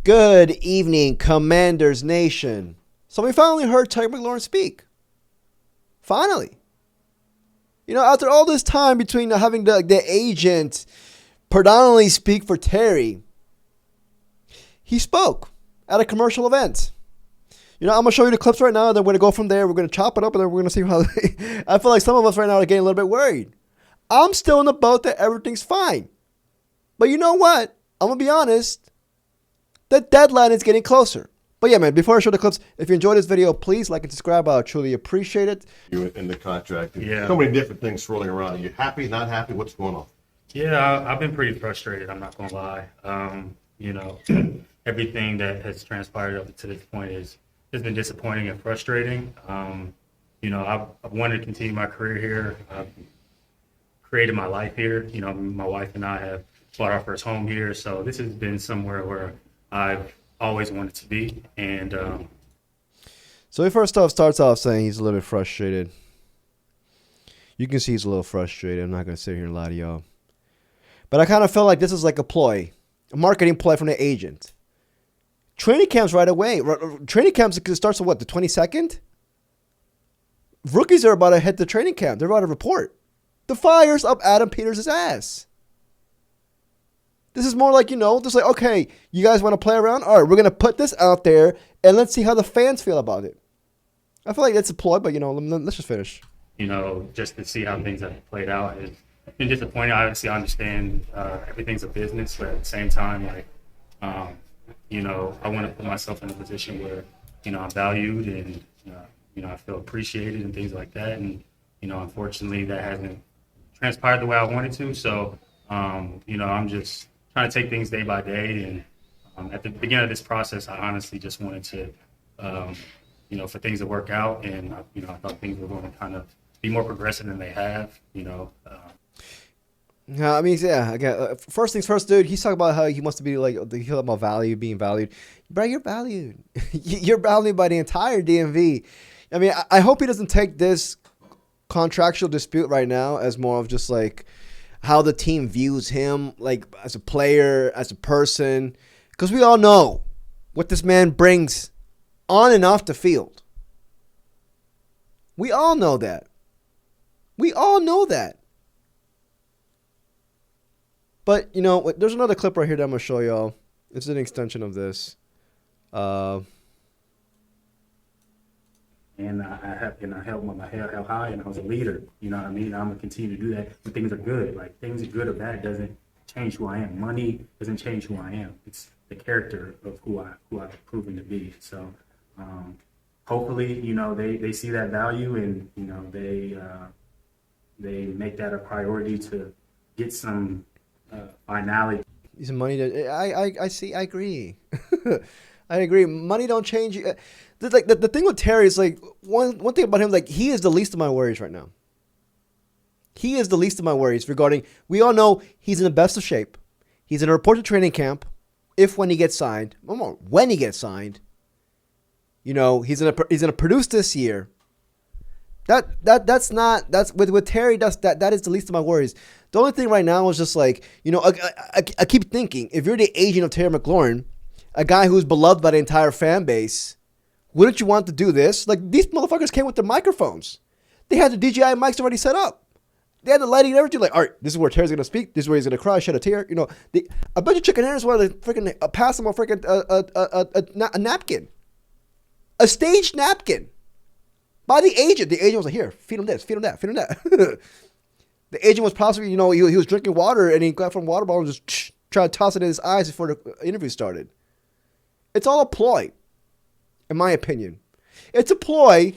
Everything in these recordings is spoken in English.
Good evening, Commanders Nation. So we finally heard Terry McLaurin speak. Finally. You know, after all this time between having the agent predominantly speak for Terry, he spoke at a commercial event. You know, I'm going to show you the clips right now, and then we're going to go from there. We're going to chop it up, and then we're going to see how... I feel like some of us right now are getting a little bit worried. I'm still in the boat that everything's fine. But you know what? I'm going to be honest. The deadline is getting closer. But yeah, man, before I show the clips, if you enjoyed this video, please like and subscribe. I would truly appreciate it. You in the contract. Yeah. So many different things swirling around. Are you happy, not happy? What's going on? Yeah, I've been pretty frustrated. I'm not gonna lie. You know, everything that has transpired up to this point has been disappointing and frustrating. You know, I've wanted to continue my career here. I've created my life here. You know, my wife and I have bought our first home here, so this has been somewhere where I've always wanted to be. And so he first off starts off saying he's a little bit frustrated. You can see he's a little frustrated. I'm not going to sit here and lie to y'all. But I kind of felt like this is like a ploy, a marketing ploy from the agent. Training camps right away. Training camps starts on what, the 22nd? Rookies are about to head to training camp. They're about to report. The fire's up Adam Peters' ass. This is more like, you know, just like, okay, you guys want to play around? All right, we're going to put this out there, and let's see how the fans feel about it. I feel like that's a ploy, but, you know, let's just finish. you know, just to see how things have played out has been disappointing. Obviously, I understand everything's a business, but at the same time, like, you know, I want to put myself in a position where, you know, I'm valued and, you know, I feel appreciated and things like that. And, you know, unfortunately, that hasn't transpired the way I wanted to. So, you know, I'm just trying to take things day by day. And at the beginning of this process, I honestly just wanted to, you know, for things to work out. And, you know, I thought things were going to kind of be more progressive than they have, you know. Yeah, I mean, yeah. Again, first things first, dude. He's talking about how he wants to be like, he's talking about value, being valued. Bro, you're valued. You're valued by the entire DMV. I mean, I hope he doesn't take this contractual dispute right now as more of just like how the team views him, like as a player, as a person, because we all know what this man brings on and off the field. We all know that. We all know that. But, you know, there's another clip right here that I'm going to show y'all. It's an extension of this. And I held my head held high, and I was a leader. You know what I mean? I'm gonna continue to do that when things are good. Like, things are good or bad doesn't change who I am. Money doesn't change who I am. It's the character of who I've proven to be. So, hopefully, you know, they see that value, and you know, they make that a priority to get some finality. Some money. I see. I agree. I agree. Money don't change. Like the thing with Terry is like one thing about him. Like, he is the least of my worries right now. He is the least of my worries regarding. We all know he's in the best of shape. He's in a report to training camp. When he gets signed. When he gets signed. You know, he's gonna produce this year. That's with Terry. That is the least of my worries. The only thing right now is just like, you know, I keep thinking, if you're the agent of Terry McLaurin, a guy who's beloved by the entire fan base, wouldn't you want to do this? Like, these motherfuckers came with their microphones. They had the DJI mics already set up. They had the lighting and everything. Like, all right, this is where Terry's gonna speak. This is where he's gonna cry, shed a tear. You know, I bet you chicken hairs wanted to freaking pass him a freaking a napkin, a staged napkin. By the agent. The agent was like, here, feed him this, feed him that, feed him that. The agent was possibly, you know, he was drinking water and he got from a water bottle and just tried to toss it in his eyes before the interview started. It's all a ploy, in my opinion. It's a ploy.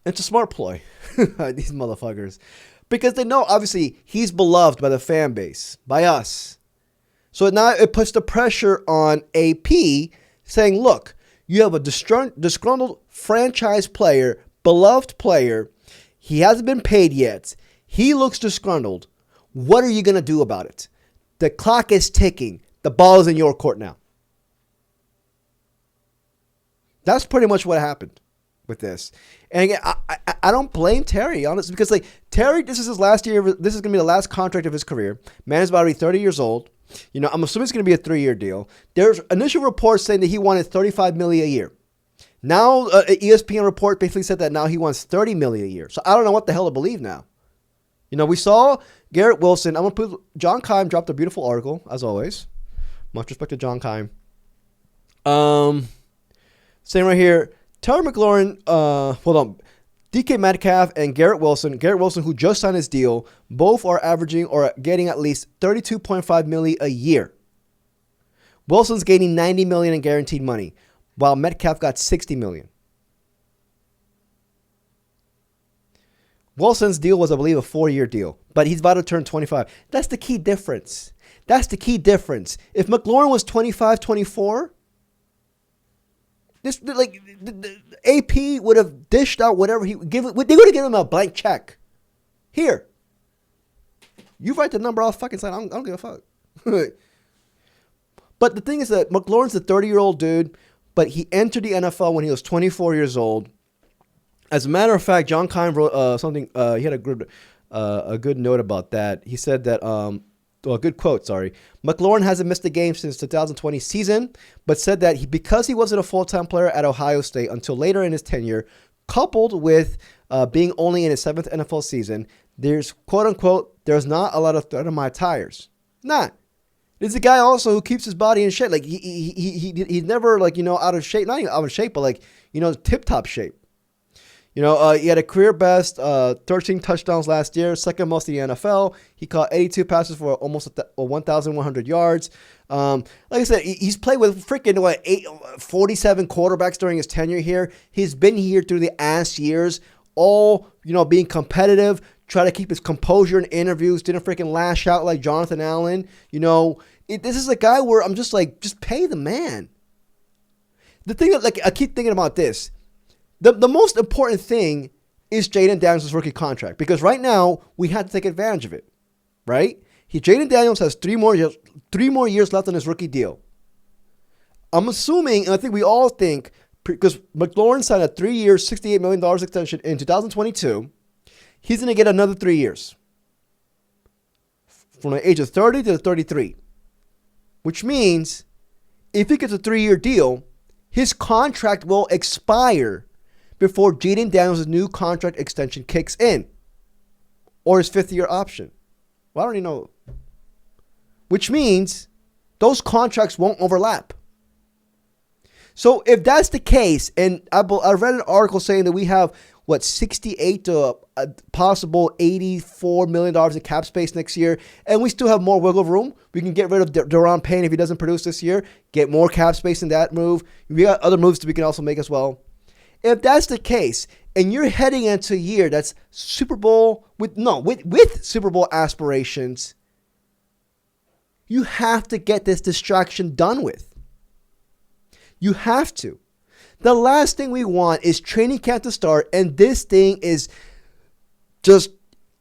It's a smart ploy. These motherfuckers. Because they know, obviously, he's beloved by the fan base, by us. So now it puts the pressure on AP saying, look, you have a disgruntled franchise player, beloved player. He hasn't been paid yet. He looks disgruntled. What are you going to do about it? The clock is ticking. The ball is in your court now. That's pretty much what happened with this. And again, I don't blame Terry, honestly, because like Terry, this is his last year. This is going to be the last contract of his career. Man is about to be 30 years old. I'm assuming it's going to be a 3-year deal. There's initial reports saying that he wanted $35 million a year. Now, ESPN report basically said that now he wants $30 million a year. So I don't know what the hell to believe now. We saw Garrett Wilson. I'm going to put John Keim dropped a beautiful article, as always. Much respect to John Keim. Saying right here, Terry McLaurin, hold on. DK Metcalf and Garrett Wilson, who just signed his deal, both are averaging or getting at least $32.5 million a year. Wilson's gaining $90 million in guaranteed money, while Metcalf got $60 million. Wilson's deal was, I believe, a 4-year deal, but he's about to turn 25. That's the key difference. If McLaurin was 25, 24, the AP would have dished out whatever they would have given him a blank check. Here, you write the number off fucking side. I don't give a fuck. But the thing is that McLaurin's a 30-year-old dude, but he entered the NFL when he was 24 years old. As a matter of fact, John Keim wrote something. He had a good note about that. He said that. A good quote, sorry. McLaurin hasn't missed a game since 2020 season, but said that because he wasn't a full-time player at Ohio State until later in his tenure, coupled with being only in his 7th NFL season, there's, quote-unquote, there's not a lot of thread on my tires. Not. There's a guy also who keeps his body in shape. Like, he's never, out of shape. Not even out of shape, but, tip-top shape. He had a career best 13 touchdowns last year, second most in the NFL. He caught 82 passes for almost 1,100 yards. Like I said, he's played with freaking 47 quarterbacks during his tenure here. He's been here through the ass years, all, being competitive, try to keep his composure in interviews, didn't freaking lash out like Jonathan Allen. This is a guy where I'm just like, just pay the man. The thing that, I keep thinking about this. The most important thing is Jaden Daniels' rookie contract, because right now we have to take advantage of it, right? Jaden Daniels has 3 more years left on his rookie deal. I'm assuming, and I think we all think, because McLaurin signed a 3-year, $68 million extension in 2022, he's going to get another 3 years from the age of 30 to 33, which means if he gets a 3-year deal, his contract will expire before Jaden Daniels' new contract extension kicks in, or his 5th-year option. Well, I already know. Which means those contracts won't overlap. So if that's the case, and I read an article saying that we have, 68 to a possible $84 million in cap space next year, and we still have more wiggle room. We can get rid of Deron Payne if he doesn't produce this year, get more cap space in that move. We got other moves that we can also make as well. If that's the case, and you're heading into a year that's Super Bowl with Super Bowl aspirations, you have to get this distraction done with. You have to. The last thing we want is training camp to start, and this thing is just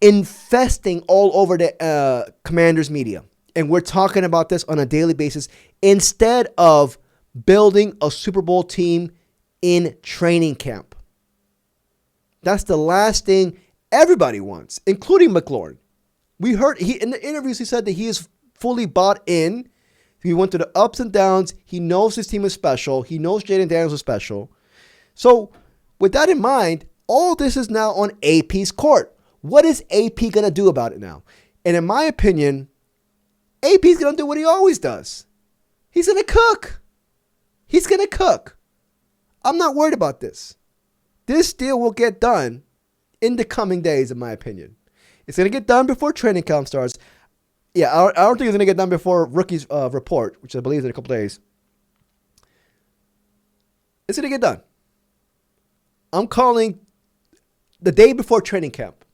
infesting all over the Commanders media. And we're talking about this on a daily basis instead of building a Super Bowl team in training camp. That's the last thing everybody wants, including McLaurin. We heard in the interviews he said that he is fully bought in. He went through the ups and downs. He knows his team is special. He knows Jaden Daniels is special. So with that in mind, all this is now on AP's court. What is AP going to do about it now? And in my opinion, AP's going to do what he always does. He's going to cook. He's going to cook. I'm not worried about this. This deal will get done in the coming days, in my opinion. It's going to get done before training camp starts. Yeah, I don't think it's going to get done before rookies report, which I believe is in a couple days. It's going to get done. I'm calling the day before training camp.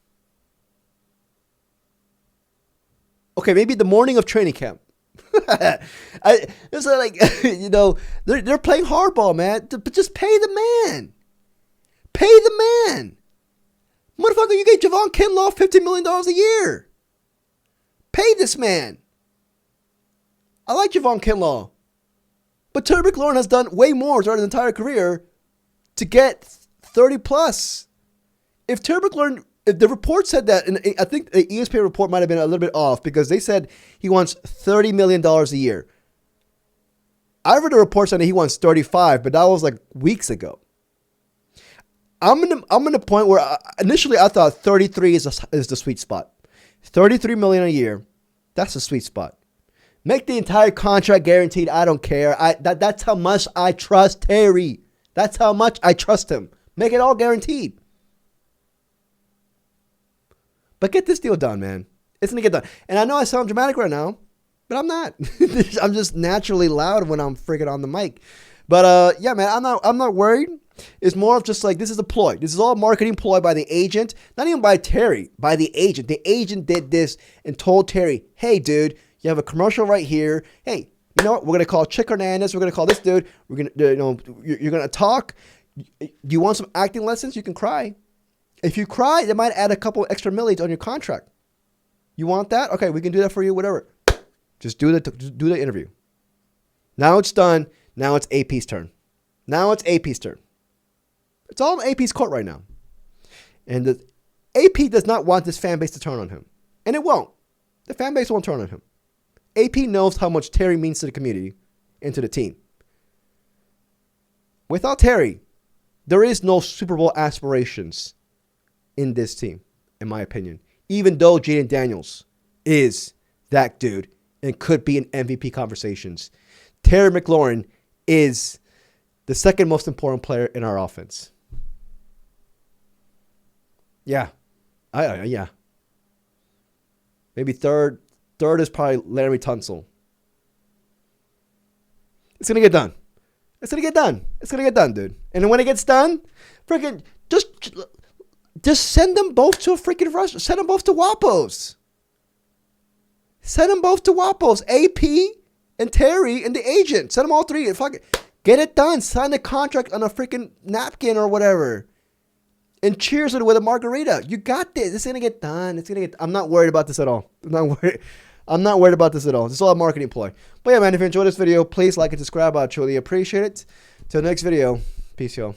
Okay, maybe the morning of training camp. It's like, they're playing hardball, man. But just pay the man. Pay the man. Motherfucker, you gave Javon Kinlaw $15 million a year. Pay this man. I like Javon Kinlaw. But Terry McLaurin has done way more throughout his entire career to get 30 plus. If Terry McLaurin The report said that, and I think the ESPN report might have been a little bit off because they said he wants $30 million a year. I read a report saying that he wants 35, but that was like weeks ago. I'm in the point where initially I thought 33 is the sweet spot. 33 million a year, that's a sweet spot. Make the entire contract guaranteed. I don't care. That's how much I trust Terry. That's how much I trust him. Make it all guaranteed. But get this deal done, man. It's going to get done. And I know I sound dramatic right now, but I'm not. I'm just naturally loud when I'm freaking on the mic. But yeah, man, I'm not worried. It's more of just like, this is a ploy. This is all a marketing ploy by the agent. Not even by Terry, by the agent. The agent did this and told Terry, hey, dude, you have a commercial right here. Hey, you know what? We're going to call Chick Hernandez. We're going to call this dude. We're going to, you're going to talk. Do you want some acting lessons? You can cry. If you cry, they might add a couple extra millions on your contract. You want that? Okay, we can do that for you, whatever. Just do the interview. Now it's done. Now it's AP's turn. It's all in AP's court right now. And the AP does not want this fan base to turn on him. And it won't. The fan base won't turn on him. AP knows how much Terry means to the community and to the team. Without Terry, there is no Super Bowl aspirations in this team, in my opinion. Even though Jaden Daniels is that dude and could be in MVP conversations, Terry McLaurin is the second most important player in our offense. Yeah. Yeah. Maybe third is probably Larry Tunsil. It's going to get done. It's going to get done, dude. And then when it gets done, freaking just send them both to a freaking rush. Send them both to Wapos. AP and Terry and the agent. Send them all three. And fuck it. Get it done. Sign the contract on a freaking napkin or whatever. And cheers it with a margarita. You got this. It's going to get done. I'm not worried about this at all. I'm not worried about this at all. This is all a marketing ploy. But yeah, man, if you enjoyed this video, please like and subscribe. I truly appreciate it. Till the next video. Peace, y'all.